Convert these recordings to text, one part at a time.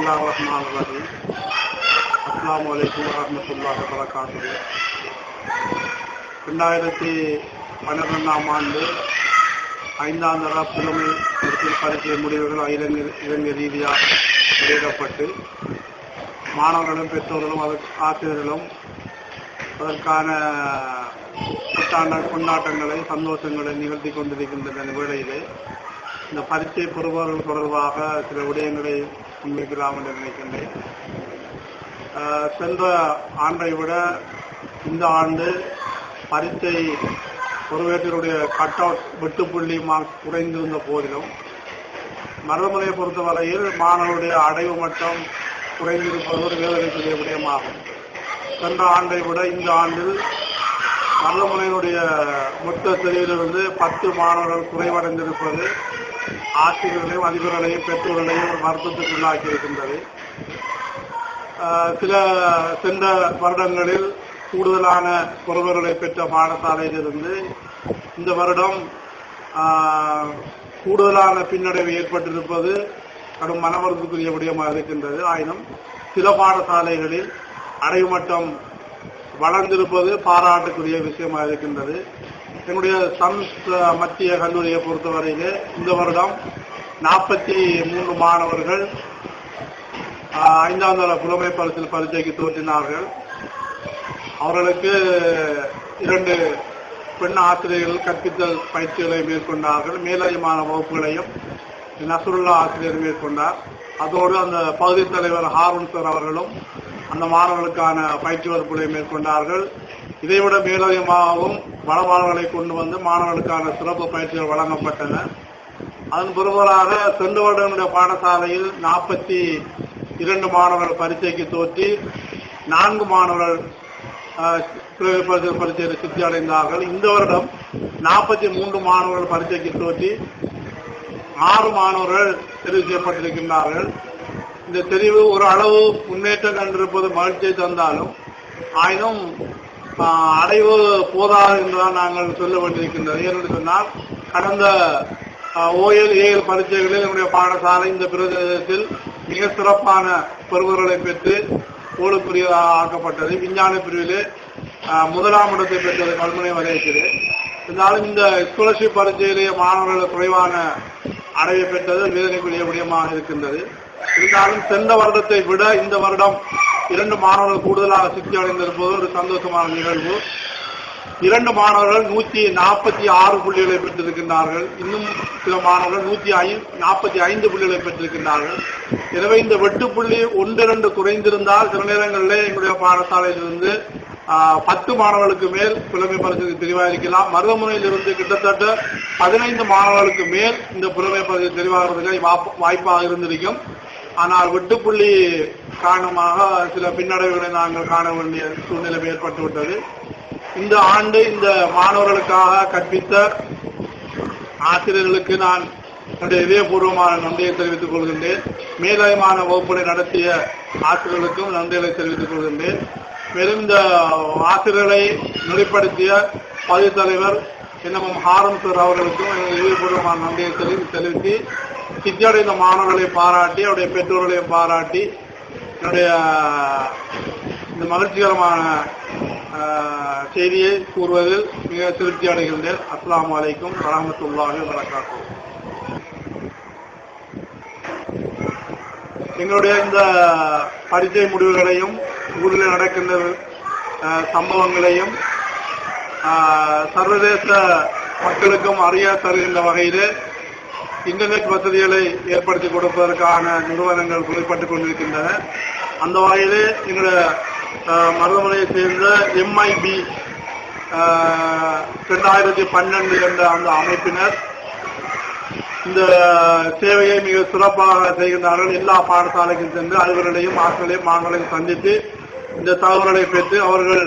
பிஸ்மில்லாஹிர்ரஹ்மானிர்ரஹீம். அஸ்ஸலாமு அலைக்கும் வரஹ்மத்துல்லாஹி வபரகாத்துஹு. 2012ஆம் ஆண்டு 5ஆம் தர புலமை பரீட்சை முடிவுகள் இலங்கை ரீதியாக வெளியிடப்பட்டு மாணவர்களும் பெற்றோர்களும் ஆசிரியர்களும் அதற்கான புத்தாண்டு கொண்டாட்டங்களை சந்தோஷங்களை நிகழ்த்தி கொண்டிருக்கின்ற வேளையிலே இந்த பரீட்சை பெறுபவர்கள் தொடர்பாக சில விடயங்களை முன்வைக்கலாம் என்று நினைக்கின்றேன். சென்ற ஆண்டை விட இந்த ஆண்டு பரீட்சை பொறுப்பேற்றருடைய கட் அவுட் வெட்டுப்புள்ளி மார்க்ஸ் குறைந்திருந்த போதிலும் மருதமலையை பொறுத்தவரையில் மாணவருடைய அடைவு மட்டம் குறைந்திருப்பது ஒரு வேதனைக்குரிய விடயமாகும். சென்ற ஆண்டை விட இந்த ஆண்டில் மருதமலையினுடைய மொத்த தெரிவிலிருந்து 10 மாணவர்கள் குறைவடைந்திருப்பது ஆசிரியர்களையும் அதிபர்களையும் பெற்றோர்களையும் ஒரு வருத்தத்துக்குள்ளாக்கி இருக்கின்றது. சில சென்ற வருடங்களில் கூடுதலான பொறுப்புகளை பெற்ற பாடசாலையிலிருந்து இந்த வருடம் கூடுதலான பின்னடைவு ஏற்பட்டிருப்பது கடும் மனவருத்தத்துக்குரிய விடயமாக இருக்கின்றது. ஆயினும் சில பாடசாலைகளில் அடைவு மட்டம் வளர்ந்திருப்பது பாராட்டுக்குரிய விஷயமாக இருக்கின்றது. என்னுடைய மத்திய கல்லூரியை பொறுத்தவரையிலே இந்த வருடம் 43 மாணவர்கள் 5ஆம் தர புலமை பரீட்சைக்கு தோற்றினார்கள். அவர்களுக்கு 2 பெண் ஆசிரியர்கள் கற்பித்தல் பயிற்சிகளை மேற்கொண்டார்கள். மேலதிகமான வகுப்புகளையும் நசுருல்லா ஆசிரியர் மேற்கொண்டார். அதோடு அந்த பகுதி தலைவர் ஹாரூன் சார் அவர்களும் அந்த மாணவர்களுக்கான பயிற்சி வகுப்புகளை மேற்கொண்டார்கள். இதைவிட மேலதிகமாகவும் வளமாணவர்களை கொண்டு வந்து மாணவர்களுக்கான சிறப்பு பயிற்சிகள் வழங்கப்பட்டன. அதன் பிறகு சென்ற வருடங்களுடைய பாடசாலையில் 42 மாணவர்கள் பரீட்சைக்கு தோற்றி 4 மாணவர்கள் பரீட்சையில் சித்தி அடைந்தார்கள். இந்த வருடம் 43 மாணவர்கள் பரீட்சைக்கு தோற்றி 6 மாணவர்கள் தெரிவு செய்யப்பட்டிருக்கின்றார்கள். இந்த தெரிவு ஒரு அளவு முன்னேற்றம் கண்டிருப்பது மகிழ்ச்சியை தந்தாலும் ஆயினும் அடைவு போதாது என்றுதான் நாங்கள் சொல்ல வேண்டியிருக்கின்றது. ஏனென்று சொன்னால் கடந்த OL AL பரீட்சைகளில் என்னுடைய பாடசாலை இந்த பிரதேசத்தில் மிக சிறப்பான பெறுபவர்களை பெற்று போலுக்குரிய ஆக்கப்பட்டது. விஞ்ஞான பிரிவிலே 1ஆம் இடத்தை பெற்றது கல்முனை வலயத்திலே. இருந்தாலும் இந்த ஸ்காலர்ஷிப் பரீட்சையிலேயே மாணவர்கள் குறைவான அடைவை பெற்றது வேதனைக்குரிய விடயமாக இருக்கின்றது. இருந்தாலும் சென்ற வருடத்தை விட இந்த வருடம் 2 மாணவர்கள் கூடுதலாக சித்தி அடைந்திருப்பது ஒரு சந்தோஷமான நிகழ்வு. 2 மாணவர்கள் 146 புள்ளிகளை பெற்றிருக்கின்றார்கள். இன்னும் சில மாணவர்கள் 145 புள்ளிகளை பெற்றிருக்கின்றார்கள். எனவே இந்த வெட்டுப்புள்ளி 1-2 குறைந்திருந்தால் சில நேரங்களில் எங்களுடைய பாடசாலையிலிருந்து 10 மாணவர்களுக்கு மேல் புலமை பரிசு தெரிவாயிருக்கலாம். மருதமுனையிலிருந்து கிட்டத்தட்ட 15 மாணவர்களுக்கு மேல் இந்த புலமை பரிசு தெரிவாகிறதுக்கு வாய்ப்பாக இருந்திருக்கும். ஆனால் வெட்டுப்புள்ளி காரணமாக சில பின்னடைவுகளை நாங்கள் காண வேண்டிய சூழ்நிலை ஏற்பட்டுவிட்டது. இந்த ஆண்டு இந்த மாணவர்களுக்காக கற்பித்த ஆசிரியர்களுக்கு நான் என்னுடைய இதயபூர்வமான நன்றியை தெரிவித்துக் கொள்கின்றேன். மேலதிகமான வகுப்புகளை நடத்திய ஆசிரியர்களுக்கும் நன்றிகளை தெரிவித்துக் கொள்கின்றேன். மேலும் இந்த ஆசிரியர்களை நெறிப்படுத்திய பகுதி தலைவர் NMM ஹாரூன் சார் அவர்களுக்கும் இதயபூர்வமான நன்றியை தெரிவித்து சித்தியடைந்த மாணவர்களை பாராட்டி அவருடைய பெற்றோர்களையும் பாராட்டி என்னுடைய இந்த மகிழ்ச்சிகரமான செய்தியை கூறுவதில் மிக திருப்தி அடைகின்றேன். அஸ்ஸலாமு அலைக்கும் வரஹ்மத்துல்லாஹி வபரகாத்துஹு. எங்களுடைய இந்த பரீட்சை முடிவுகளையும் ஊரில் நடக்கின்ற சம்பவங்களையும் சர்வதேச மக்களுக்கும் அறிய தருகின்ற வகையில் இன்டர்நெட் வசதிகளை ஏற்படுத்தி கொடுப்பதற்கான நிறுவனங்கள் குறிப்பிட்டுக் கொண்டிருக்கின்றன. அந்த வகையிலே எங்களுடைய மருதமலையை சேர்ந்த MIB 2012 என்ற அந்த அமைப்பினர் இந்த சேவையை மிக சிறப்பாக செய்கின்றார்கள். எல்லா பாடசாலைக்கும் சென்று அதிபர்களையும் ஆசிரியர்களையும் மாணவர்களையும் சந்தித்து இந்த தகவல்களை பெற்று அவர்கள்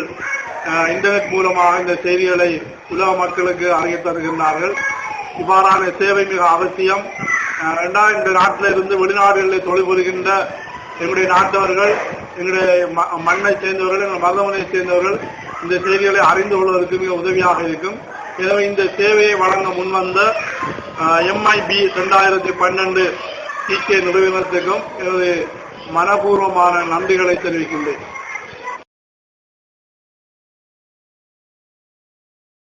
இன்டர்நெட் மூலமாக இந்த செய்திகளை உலக மக்களுக்கு அறிய தருகின்றார்கள். இவ்வாறான சேவை மிக அவசியம். இந்த நாட்டில் இருந்து வெளிநாடுகளில் தொழில் புரிகின்ற எங்களுடைய நாட்டவர்கள், எங்களுடைய மண்ணை சேர்ந்தவர்கள், எங்கள் மருதமனையை சேர்ந்தவர்கள் இந்த செய்திகளை அறிந்து கொள்வதற்கு மிக உதவியாக இருக்கும். எனவே இந்த சேவையை வழங்க முன்வந்த MIB 2012 TK நிறுவனத்துக்கும் எனது மனப்பூர்வமான நன்றிகளை தெரிவிக்கின்றேன்.